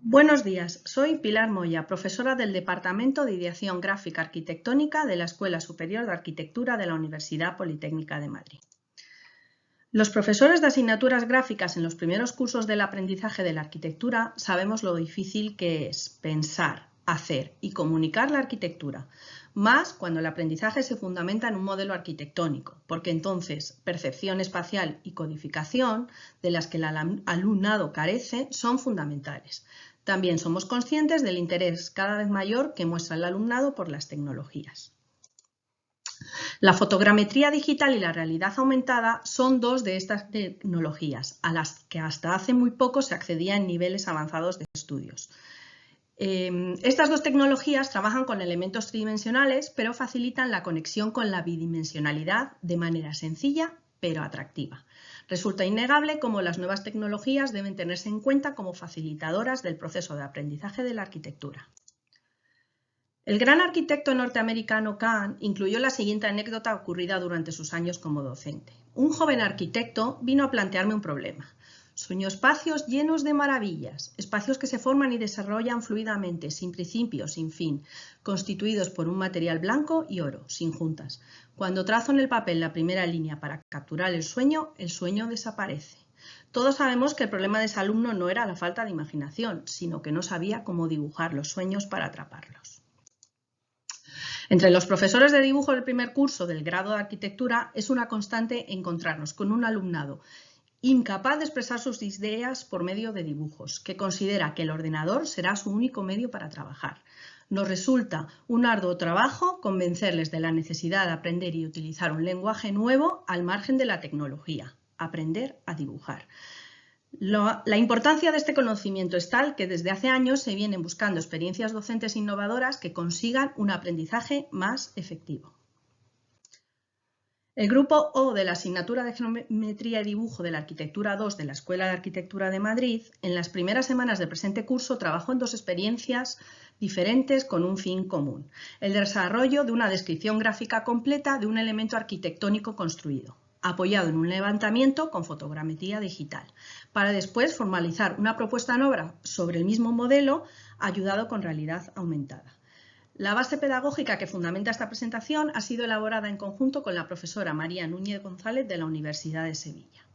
Buenos días, soy Pilar Moya, profesora del Departamento de Ideación Gráfica Arquitectónica de la Escuela Superior de Arquitectura de la Universidad Politécnica de Madrid. Los profesores de asignaturas gráficas en los primeros cursos del aprendizaje de la arquitectura sabemos lo difícil que es pensar, hacer y comunicar la arquitectura, más cuando el aprendizaje se fundamenta en un modelo arquitectónico, porque entonces percepción espacial y codificación, de las que el alumnado carece, son fundamentales. También somos conscientes del interés cada vez mayor que muestra el alumnado por las tecnologías. La fotogrametría digital y la realidad aumentada son dos de estas tecnologías, a las que hasta hace muy poco se accedía en niveles avanzados de estudios. Estas dos tecnologías trabajan con elementos tridimensionales, pero facilitan la conexión con la bidimensionalidad de manera sencilla, pero atractiva. Resulta innegable cómo las nuevas tecnologías deben tenerse en cuenta como facilitadoras del proceso de aprendizaje de la arquitectura. El gran arquitecto norteamericano Kahn incluyó la siguiente anécdota ocurrida durante sus años como docente. Un joven arquitecto vino a plantearme un problema. Sueño espacios llenos de maravillas, espacios que se forman y desarrollan fluidamente, sin principio, sin fin, constituidos por un material blanco y oro, sin juntas. Cuando trazo en el papel la primera línea para capturar el sueño desaparece. Todos sabemos que el problema de ese alumno no era la falta de imaginación, sino que no sabía cómo dibujar los sueños para atraparlos. Entre los profesores de dibujo del primer curso del grado de arquitectura es una constante encontrarnos con un alumnado incapaz de expresar sus ideas por medio de dibujos, que considera que el ordenador será su único medio para trabajar. Nos resulta un arduo trabajo convencerles de la necesidad de aprender y utilizar un lenguaje nuevo al margen de la tecnología, aprender a dibujar. La importancia de este conocimiento es tal que desde hace años se vienen buscando experiencias docentes innovadoras que consigan un aprendizaje más efectivo. El grupo O de la asignatura de Geometría y Dibujo de la Arquitectura 2 de la Escuela de Arquitectura de Madrid, en las primeras semanas del presente curso trabajó en dos experiencias diferentes con un fin común: el desarrollo de una descripción gráfica completa de un elemento arquitectónico construido, apoyado en un levantamiento con fotogrametría digital, para después formalizar una propuesta en obra sobre el mismo modelo, ayudado con realidad aumentada. La base pedagógica que fundamenta esta presentación ha sido elaborada en conjunto con la profesora María Núñez González de la Universidad de Sevilla.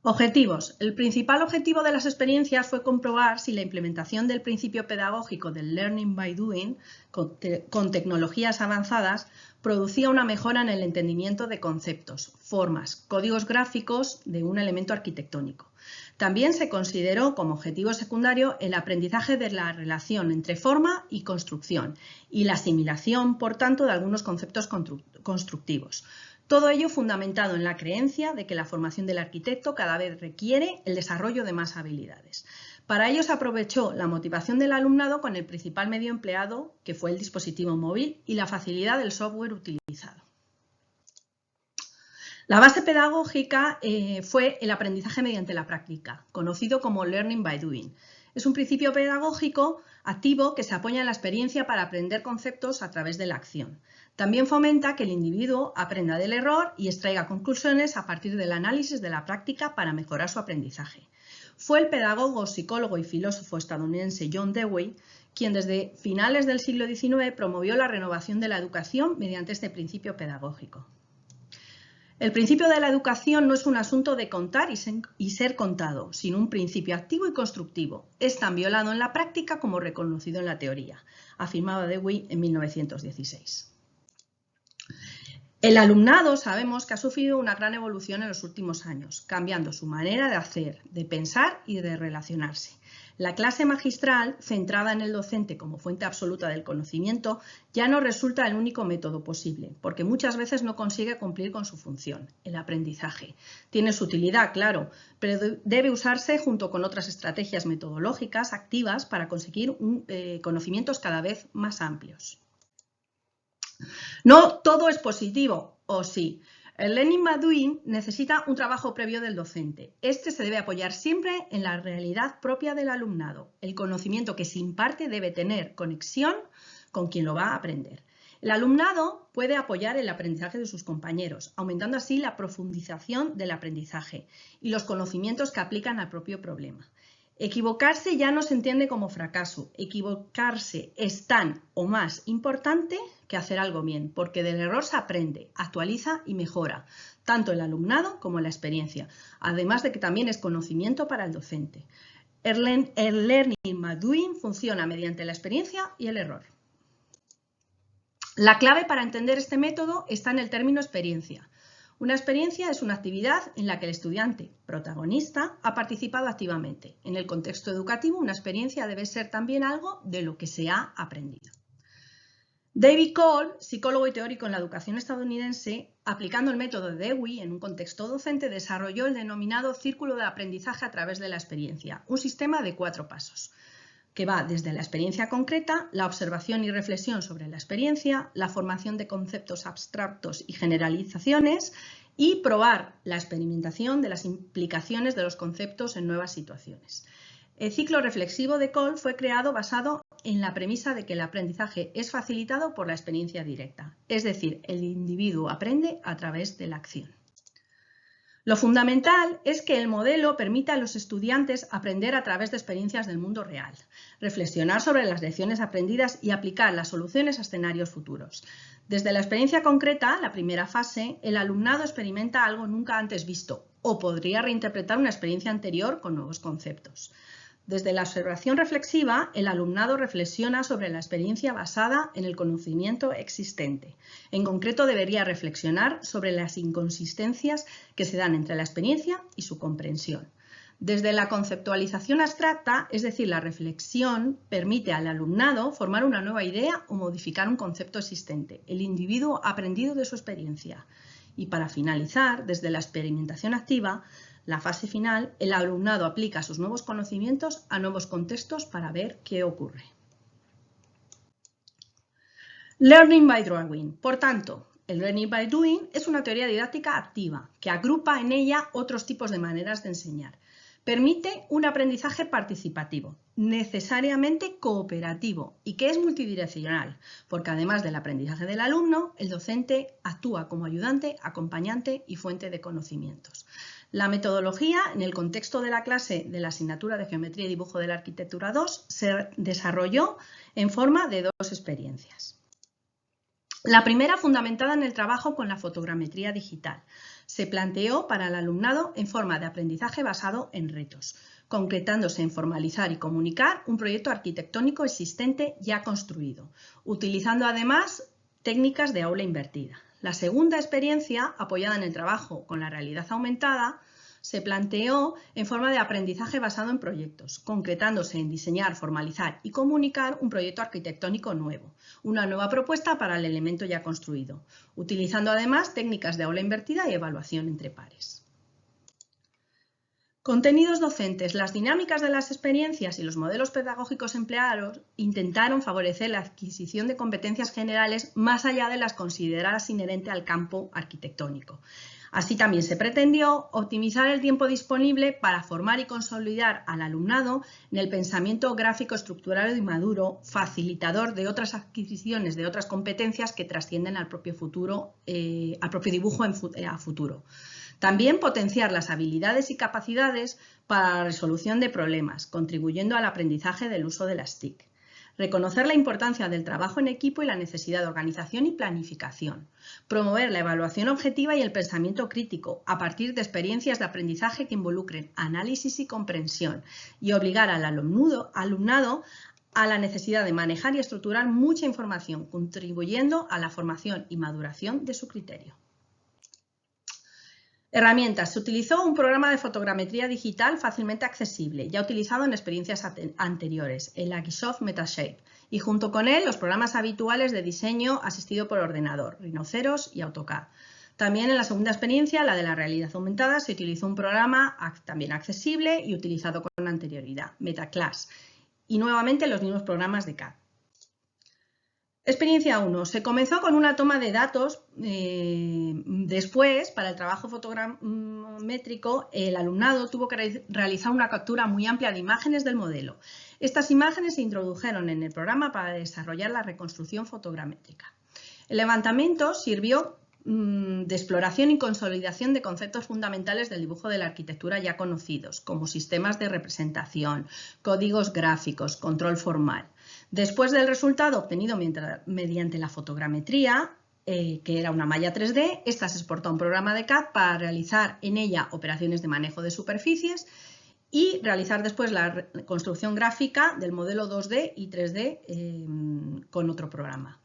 Objetivos. El principal objetivo de las experiencias fue comprobar si la implementación del principio pedagógico del Learning by Doing con tecnologías avanzadas producía una mejora en el entendimiento de conceptos, formas, códigos gráficos de un elemento arquitectónico. También se consideró como objetivo secundario el aprendizaje de la relación entre forma y construcción y la asimilación, por tanto, de algunos conceptos constructivos. Todo ello fundamentado en la creencia de que la formación del arquitecto cada vez requiere el desarrollo de más habilidades. Para ello se aprovechó la motivación del alumnado con el principal medio empleado, que fue el dispositivo móvil, y la facilidad del software utilizado. La base pedagógica fue el aprendizaje mediante la práctica, conocido como Learning by Doing. Es un principio pedagógico activo que se apoya en la experiencia para aprender conceptos a través de la acción. También fomenta que el individuo aprenda del error y extraiga conclusiones a partir del análisis de la práctica para mejorar su aprendizaje. Fue el pedagogo, psicólogo y filósofo estadounidense John Dewey quien desde finales del siglo XIX promovió la renovación de la educación mediante este principio pedagógico. El principio de la educación no es un asunto de contar y ser contado, sino un principio activo y constructivo. Es tan violado en la práctica como reconocido en la teoría, afirmaba Dewey en 1916. El alumnado sabemos que ha sufrido una gran evolución en los últimos años, cambiando su manera de hacer, de pensar y de relacionarse. La clase magistral, centrada en el docente como fuente absoluta del conocimiento, ya no resulta el único método posible, porque muchas veces no consigue cumplir con su función, el aprendizaje. Tiene su utilidad, claro, pero debe usarse junto con otras estrategias metodológicas activas para conseguir conocimientos cada vez más amplios. No todo es positivo, o sí. El Learning by Doing necesita un trabajo previo del docente. Este se debe apoyar siempre en la realidad propia del alumnado. El conocimiento que se imparte debe tener conexión con quien lo va a aprender. El alumnado puede apoyar el aprendizaje de sus compañeros, aumentando así la profundización del aprendizaje y los conocimientos que aplican al propio problema. Equivocarse ya no se entiende como fracaso. Equivocarse es tan o más importante que hacer algo bien, porque del error se aprende, actualiza y mejora, tanto el alumnado como la experiencia, además de que también es conocimiento para el docente. El Learning by Doing funciona mediante la experiencia y el error. La clave para entender este método está en el término experiencia. Una experiencia es una actividad en la que el estudiante, protagonista, ha participado activamente. En el contexto educativo, una experiencia debe ser también algo de lo que se ha aprendido. David Cole, psicólogo y teórico en la educación estadounidense, aplicando el método de Dewey en un contexto docente, desarrolló el denominado círculo de aprendizaje a través de la experiencia, un sistema de 4 pasos, que va desde la experiencia concreta, la observación y reflexión sobre la experiencia, la formación de conceptos abstractos y generalizaciones y probar la experimentación de las implicaciones de los conceptos en nuevas situaciones. El ciclo reflexivo de Cole fue creado basado en la premisa de que el aprendizaje es facilitado por la experiencia directa, es decir, el individuo aprende a través de la acción. Lo fundamental es que el modelo permita a los estudiantes aprender a través de experiencias del mundo real, reflexionar sobre las lecciones aprendidas y aplicar las soluciones a escenarios futuros. Desde la experiencia concreta, la primera fase, el alumnado experimenta algo nunca antes visto o podría reinterpretar una experiencia anterior con nuevos conceptos. Desde la observación reflexiva, el alumnado reflexiona sobre la experiencia basada en el conocimiento existente. En concreto, debería reflexionar sobre las inconsistencias que se dan entre la experiencia y su comprensión. Desde la conceptualización abstracta, es decir, la reflexión, permite al alumnado formar una nueva idea o modificar un concepto existente. El individuo ha aprendido de su experiencia. Y para finalizar, desde la experimentación activa, la fase final, el alumnado aplica sus nuevos conocimientos a nuevos contextos para ver qué ocurre. Learning by Doing. Por tanto, el Learning by Doing es una teoría didáctica activa que agrupa en ella otros tipos de maneras de enseñar. Permite un aprendizaje participativo, necesariamente cooperativo y que es multidireccional, porque además del aprendizaje del alumno, el docente actúa como ayudante, acompañante y fuente de conocimientos. La metodología, en el contexto de la clase de la asignatura de Geometría y Dibujo de la Arquitectura 2, se desarrolló en forma de 2 experiencias. La primera, fundamentada en el trabajo con la fotogrametría digital, se planteó para el alumnado en forma de aprendizaje basado en retos, concretándose en formalizar y comunicar un proyecto arquitectónico existente ya construido, utilizando además técnicas de aula invertida. La segunda experiencia, apoyada en el trabajo con la realidad aumentada, se planteó en forma de aprendizaje basado en proyectos, concretándose en diseñar, formalizar y comunicar un proyecto arquitectónico nuevo, una nueva propuesta para el elemento ya construido, utilizando además técnicas de aula invertida y evaluación entre pares. Contenidos docentes. Las dinámicas de las experiencias y los modelos pedagógicos empleados intentaron favorecer la adquisición de competencias generales más allá de las consideradas inherentes al campo arquitectónico. Así también se pretendió optimizar el tiempo disponible para formar y consolidar al alumnado en el pensamiento gráfico estructurado y maduro, facilitador de otras adquisiciones de otras competencias que trascienden al propio dibujo a futuro. También potenciar las habilidades y capacidades para la resolución de problemas, contribuyendo al aprendizaje del uso de las TIC. Reconocer la importancia del trabajo en equipo y la necesidad de organización y planificación. Promover la evaluación objetiva y el pensamiento crítico a partir de experiencias de aprendizaje que involucren análisis y comprensión y obligar al alumnado a la necesidad de manejar y estructurar mucha información, contribuyendo a la formación y maduración de su criterio. Herramientas. Se utilizó un programa de fotogrametría digital fácilmente accesible, ya utilizado en experiencias anteriores, el Agisoft Metashape, y junto con él los programas habituales de diseño asistido por ordenador, Rhinoceros y AutoCAD. También en la segunda experiencia, la de la realidad aumentada, se utilizó un programa también accesible y utilizado con anterioridad, MetaClass, y nuevamente los mismos programas de CAD. Experiencia 1. Se comenzó con una toma de datos. Después, para el trabajo fotogramétrico, el alumnado tuvo que realizar una captura muy amplia de imágenes del modelo. Estas imágenes se introdujeron en el programa para desarrollar la reconstrucción fotogramétrica. El levantamiento sirvió de exploración y consolidación de conceptos fundamentales del dibujo de la arquitectura ya conocidos, como sistemas de representación, códigos gráficos, control formal. Después del resultado obtenido mediante la fotogrametría, que era una malla 3D, esta se exportó a un programa de CAD para realizar en ella operaciones de manejo de superficies y realizar después la construcción gráfica del modelo 2D y 3D con otro programa.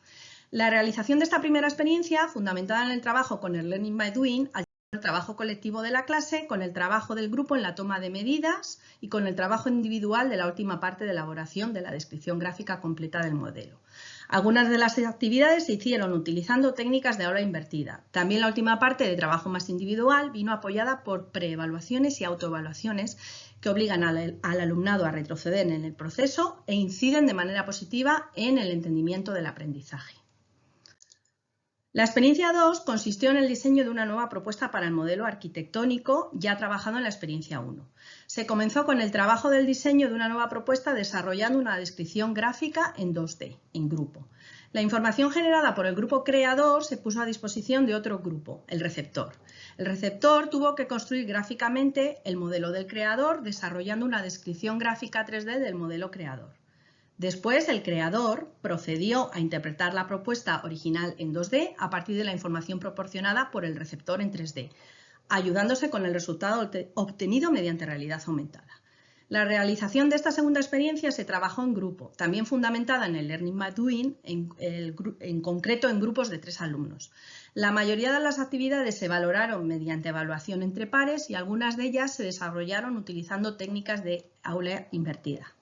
La realización de esta primera experiencia, fundamentada en el trabajo con el Learning by Doing, ayudó al trabajo colectivo de la clase, con el trabajo del grupo en la toma de medidas y con el trabajo individual de la última parte de elaboración de la descripción gráfica completa del modelo. Algunas de las actividades se hicieron utilizando técnicas de aula invertida. También la última parte de trabajo más individual vino apoyada por preevaluaciones y autoevaluaciones que obligan al alumnado a retroceder en el proceso e inciden de manera positiva en el entendimiento del aprendizaje. La experiencia 2 consistió en el diseño de una nueva propuesta para el modelo arquitectónico ya trabajado en la experiencia 1. Se comenzó con el trabajo del diseño de una nueva propuesta desarrollando una descripción gráfica en 2D, en grupo. La información generada por el grupo creador se puso a disposición de otro grupo, el receptor. El receptor tuvo que construir gráficamente el modelo del creador desarrollando una descripción gráfica 3D del modelo creador. Después, el creador procedió a interpretar la propuesta original en 2D a partir de la información proporcionada por el receptor en 3D, ayudándose con el resultado obtenido mediante realidad aumentada. La realización de esta segunda experiencia se trabajó en grupo, también fundamentada en el Learning by Doing, en concreto en grupos de 3 alumnos. La mayoría de las actividades se valoraron mediante evaluación entre pares y algunas de ellas se desarrollaron utilizando técnicas de aula invertida.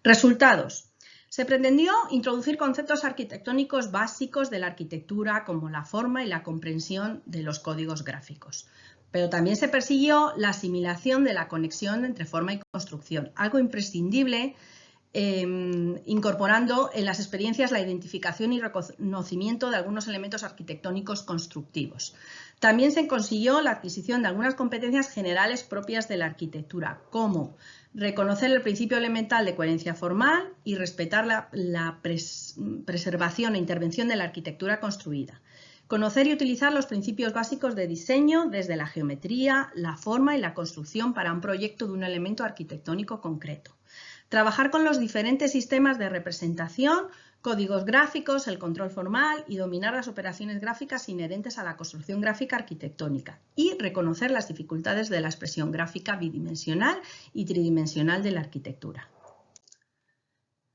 Resultados. Se pretendió introducir conceptos arquitectónicos básicos de la arquitectura como la forma y la comprensión de los códigos gráficos. Pero también se persiguió la asimilación de la conexión entre forma y construcción, algo imprescindible incorporando en las experiencias la identificación y reconocimiento de algunos elementos arquitectónicos constructivos. También se consiguió la adquisición de algunas competencias generales propias de la arquitectura, como reconocer el principio elemental de coherencia formal y respetar la preservación e intervención de la arquitectura construida. Conocer y utilizar los principios básicos de diseño desde la geometría, la forma y la construcción para un proyecto de un elemento arquitectónico concreto. Trabajar con los diferentes sistemas de representación, códigos gráficos, el control formal y dominar las operaciones gráficas inherentes a la construcción gráfica arquitectónica y reconocer las dificultades de la expresión gráfica bidimensional y tridimensional de la arquitectura.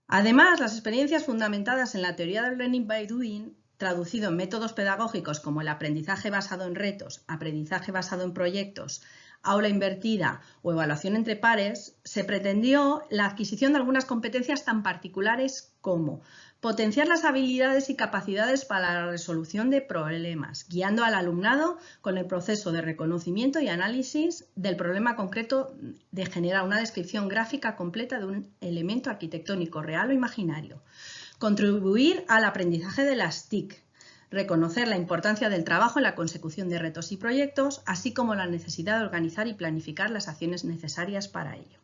Además, las experiencias fundamentadas en la teoría del Learning by Doing, traducido en métodos pedagógicos como el aprendizaje basado en retos, aprendizaje basado en proyectos, aula invertida o evaluación entre pares, se pretendió la adquisición de algunas competencias tan particulares como potenciar las habilidades y capacidades para la resolución de problemas, guiando al alumnado con el proceso de reconocimiento y análisis del problema concreto de generar una descripción gráfica completa de un elemento arquitectónico real o imaginario. Contribuir al aprendizaje de las TIC, reconocer la importancia del trabajo en la consecución de retos y proyectos, así como la necesidad de organizar y planificar las acciones necesarias para ello.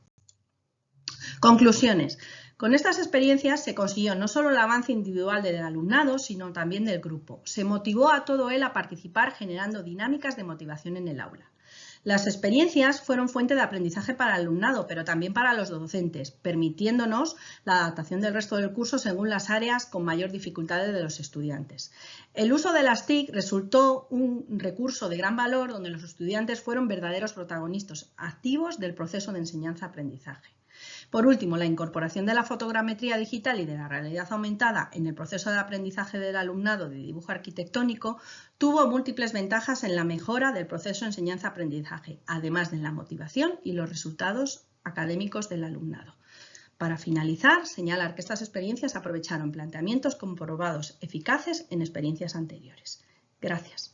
Conclusiones. Con estas experiencias se consiguió no solo el avance individual del alumnado, sino también del grupo. Se motivó a todo él a participar generando dinámicas de motivación en el aula. Las experiencias fueron fuente de aprendizaje para el alumnado, pero también para los docentes, permitiéndonos la adaptación del resto del curso según las áreas con mayor dificultad de los estudiantes. El uso de las TIC resultó un recurso de gran valor donde los estudiantes fueron verdaderos protagonistas activos del proceso de enseñanza-aprendizaje. Por último, la incorporación de la fotogrametría digital y de la realidad aumentada en el proceso de aprendizaje del alumnado de dibujo arquitectónico tuvo múltiples ventajas en la mejora del proceso de enseñanza-aprendizaje, además de la motivación y los resultados académicos del alumnado. Para finalizar, señalar que estas experiencias aprovecharon planteamientos comprobados eficaces en experiencias anteriores. Gracias.